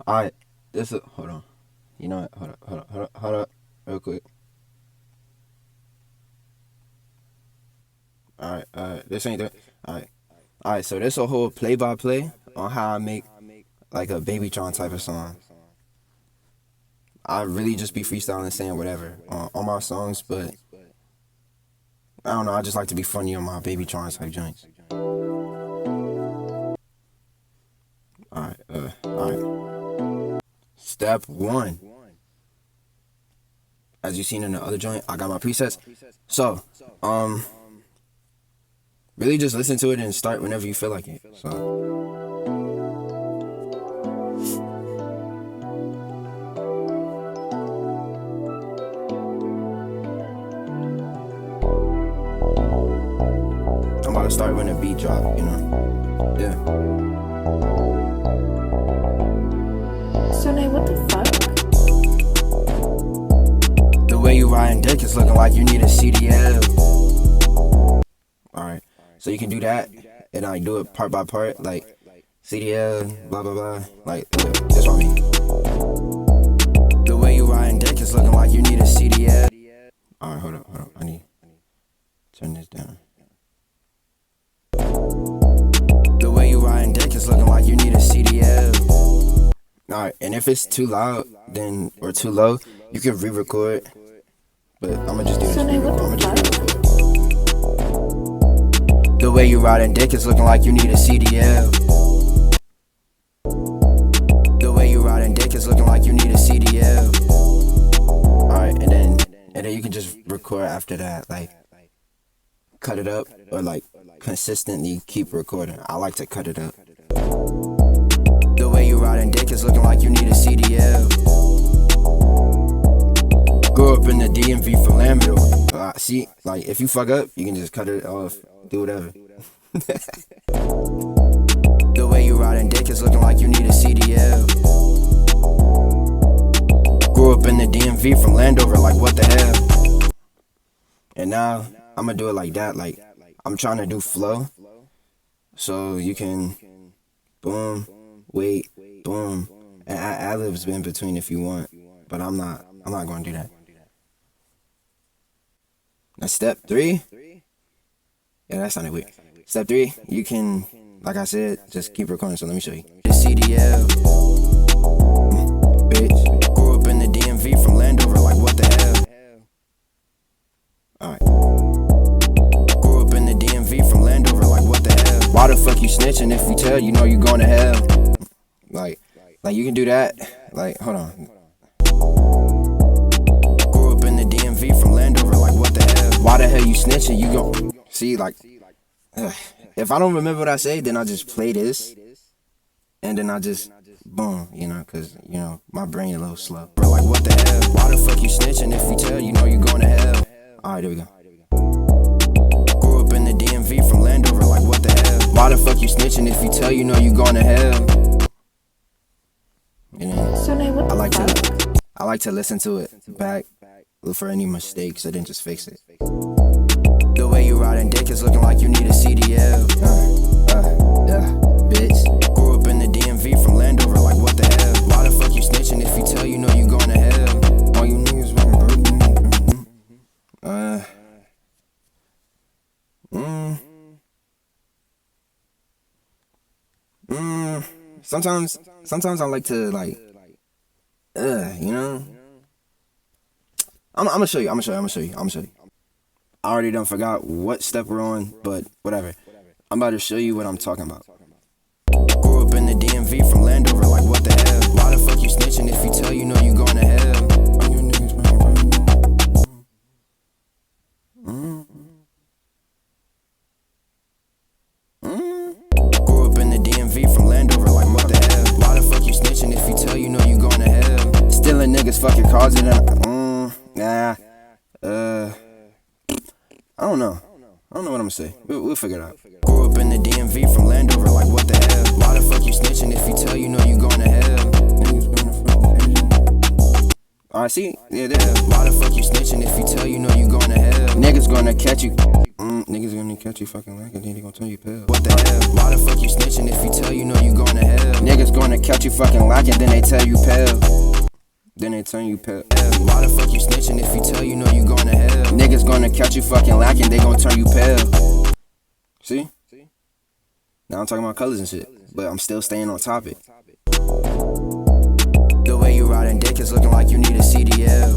Alright, this is, hold on. You know what? Hold up, real quick. Alright, this ain't that. Alright, so this a whole play-by-play on how I make like a Baby Tron type of song. I really just be freestyling and saying whatever on my songs, but I don't know, I just like to be funny on my Baby Tron type joints. Alright. Step one. As you seen in the other joint, I got my presets. So, really just listen to it and start whenever you feel like it. So I'm about to start when the beat drop, you know? Yeah. Sune, what the fuck? The way you riding dick is looking like you need a CDL. Alright, so you can do that and like do it part by part, like CDL, blah blah blah. Like, that's what I mean. The way you riding dick is looking like you need a CDL. Alright, hold up. I need to turn this down. The way you riding dick is looking like you need a CDL. Alright, and if it's too loud then or too low, you can re-record. But I'ma just do this. The way you riding dick is looking like you need a CDL. The way you riding dick is looking like you need a CDL. Alright, and then you can just record after that, like cut it up or like consistently keep recording. I like to cut it up. The way you riding dick is looking like you need a CDL. Grew up in the DMV for Lambertville. See, like if you fuck up, you can just cut it off, do whatever. The way you riding dick is looking like you need a CDL. Grew up in the DMV from Landover, like what the hell. And now I'ma do it like that, like I'm trying to do flow, so you can boom, wait, boom, and add ad-libs in between if you want. But I'm not gonna do that. Now step 3. Yeah, that sounded weird. Step 3, you can, like I said, just keep recording. So let me show you. The CDL, bitch. Grew up in the DMV from Landover, like what the hell. Alright. Grew up in the DMV from Landover, like what the hell. Why the fuck you snitching if you tell you know you going to hell? Like you can do that. Like, hold on. Grew up in the DMV from Landover, like what the hell. Why the hell you snitching? You go see, like, if I don't remember what I say, then I just play this, and then I just boom, you know, cause you know my brain a little slow. Bro, like what the hell? Why the fuck you snitching if you tell you know you going to hell? All right, there we go. Grew up in the DMV from Landover, like what the hell? Why the fuck you snitching if you tell you know you going to hell? You know, I like to listen to it back, look for any mistakes, and then just fix it. The way you riding dick is looking like you need a CDL. Bitch. Grew up in the DMV from Landover, like what the hell? Why the fuck you snitching if you tell you know you going to hell? All you niggas Sometimes I like to like, you know. I'm gonna show you. I already done forgot what step we're on, but whatever. I'm about to show you what I'm talking about. Grew up in the DMV from Landover, like what the hell? Why the fuck you snitching if you tell you know you going to hell? Grew up in the DMV from Landover, like what the hell? Why the fuck you snitching if you tell you know you going to hell? Stealing niggas fucking cars and I don't know what I'm gonna say. We'll figure it out. Grew up in the DMV from Landover, like what the hell? Why the fuck you snitching if you tell you know you going to hell? Alright, see? Yeah, there. Why the fuck you snitching if you tell you know you going to hell? Niggas gonna catch you. Niggas gonna catch you fucking lacking, then they gonna turn you pale. What the hell? Why the fuck you snitching if you tell you know you going to hell? Niggas gonna catch you fucking lacking, then they tell you pale. Then they turn you pale. Why the fuck you snitching if you tell you know you going to hell? Niggas gonna catch you fucking lacking, they gonna turn you pale. See? Now I'm talking about colors and shit, but I'm still staying on topic. The way you riding dick is looking like you need a CDL.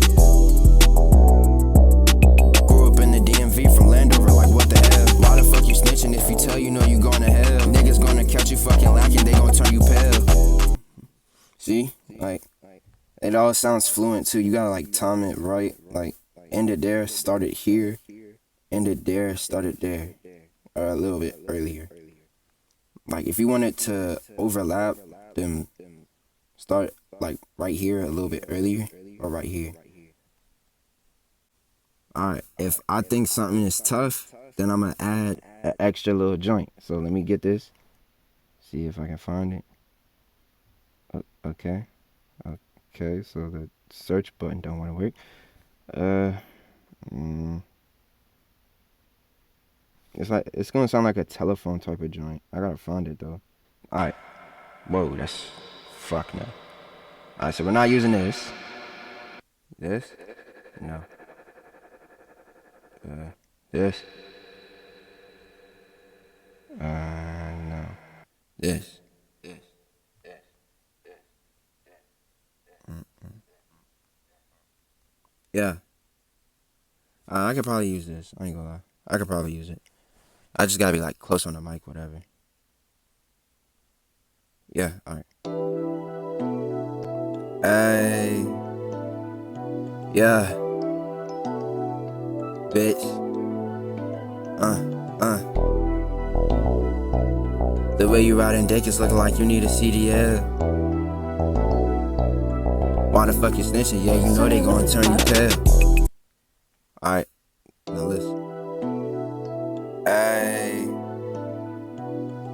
Grew up in the DMV from Landover, like what the hell? Why the fuck you snitching if you tell you know you going to hell? Niggas gonna catch you fucking lacking, they gonna turn you pale. See? Like, it all sounds fluent too. You gotta like time it right. Like, ended there, started here. Ended there, started there. Or a little bit earlier. Like, if you wanted to overlap, then start like right here a little bit earlier, or right here. Alright, if I think something is tough, then I'm gonna add an extra little joint. So let me get this. See if I can find it. Okay. Okay, so the search button don't want to work. It's gonna sound like a telephone type of joint. I gotta find it though. Alright. Whoa, that's fuck no. Alright, so we're not using this. This? No. This? No. This? Yeah. I could probably use this. I ain't gonna lie. I could probably use it. I just gotta be like close on the mic, whatever. Yeah, alright. Hey. Yeah. Bitch. The way you riding dick is looking like you need a CDL. Why the fuck you snitching? Yeah, you know they gonna turn you pale. Alright, now listen. Hey,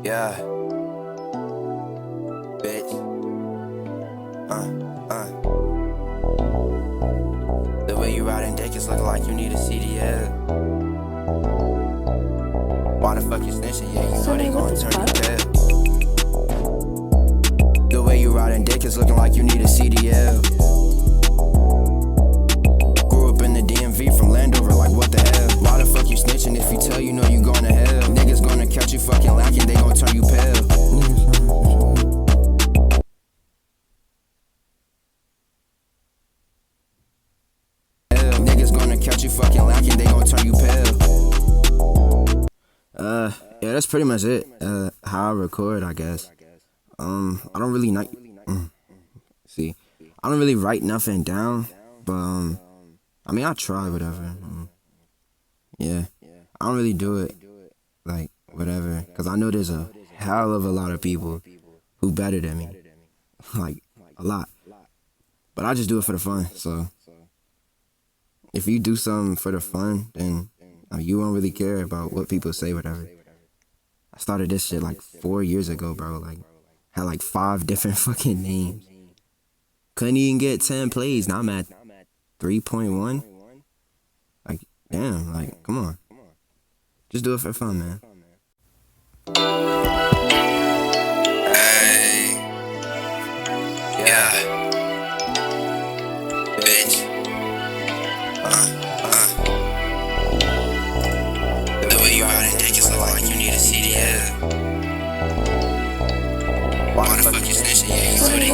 yeah, bitch. The way you riding dick is looking like you need a CDL. Why the fuck you snitching? Yeah, you know they gonna turn you pale. The way you riding dick is looking like you need a CDL. Grew up in the DMV from Landover, like what the hell? Why the fuck you snitching if you tell you know you going to hell? Niggas gonna catch you fucking lacking, they gonna turn you pale. Niggas gonna catch you fucking lacking, they gonna turn you pale. Yeah, that's pretty much it. How I record, I guess. I don't really see. I don't really write nothing down, but I mean, I try whatever. Yeah, I don't really do it like whatever, cause I know there's a hell of a lot of people who better than me, like a lot. But I just do it for the fun. So if you do something for the fun, then you won't really care about what people say, whatever. I started this shit like 4 years ago, bro. Like, had like 5 different fucking names. Couldn't even get 10 plays. Now I'm at 3.1. Like, damn, like, come on. Just do it for fun, man. Hey. Yeah. Bitch. The way you riding dick is like you need a CDL. Why the fuck you snitching? Yeah, you know they